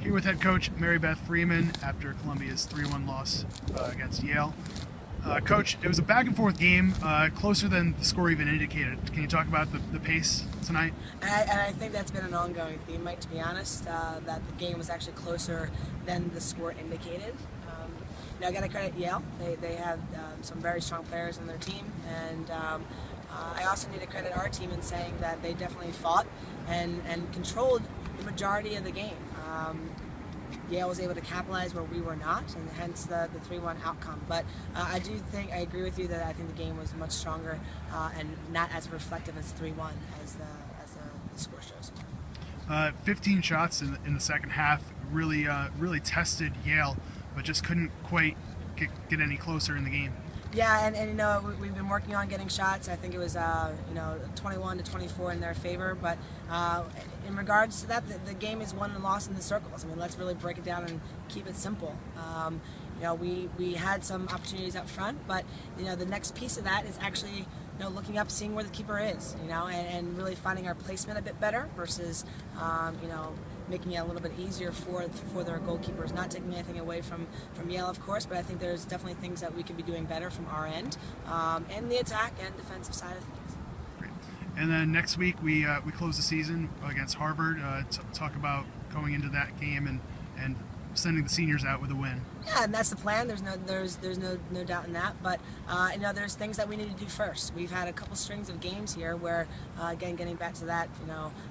Here with head coach Marybeth Freeman after Columbia's 3-1 loss against Yale. Coach, it was a back and forth game, closer than the score even indicated. Can you talk about the pace tonight? And I think that's been an ongoing theme, Mike, to be honest, that the game was actually closer than the score indicated. I got to credit Yale. They have some very strong players on their team, and I also need to credit our team in saying that they definitely fought and controlled the majority of the game. Yale was able to capitalize where we were not, and hence the 3-1 outcome. But I agree with you that I think the game was much stronger and not as reflective as 3-1 as the score shows. 15 shots in the second half really tested Yale, but just couldn't quite get any closer in the game. Yeah, and we've been working on getting shots. I think it was 21-24 in their favor. But in regards to that, the game is won and lost in the circles. I mean, let's really break it down and keep it simple. We had some opportunities up front, but the next piece of that is actually looking up, seeing where the keeper is, and really finding our placement a bit better versus making it a little bit easier for their goalkeepers. Not taking anything away from Yale, of course, but I think there's definitely things that we could be doing better from our end, and the attack and defensive side of things. Great. And then next week we close the season against Harvard. Talk about going into that game and sending the seniors out with a win. Yeah, and that's the plan. There's no doubt in that. But there's things that we need to do first. We've had a couple strings of games here where, again, getting back to that,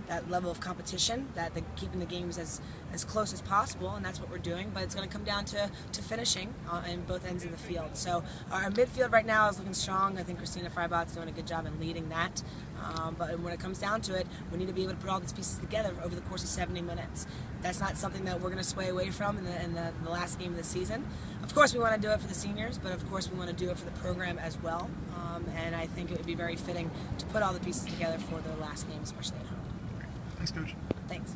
that level of competition, keeping the games as close as possible, and that's what we're doing. But it's going to come down to finishing in both ends of the field. So our midfield right now is looking strong. I think Christina Freibach's doing a good job in leading that. But when it comes down to it, we need to be able to put all these pieces together over the course of 70 minutes. That's not something that we're going to sway away from in the last game of the season. Of course, we want to do it for the seniors, but of course we want to do it for the program as well. And I think it would be very fitting to put all the pieces together for the last game, especially at home. Great. Thanks, Coach. Thanks.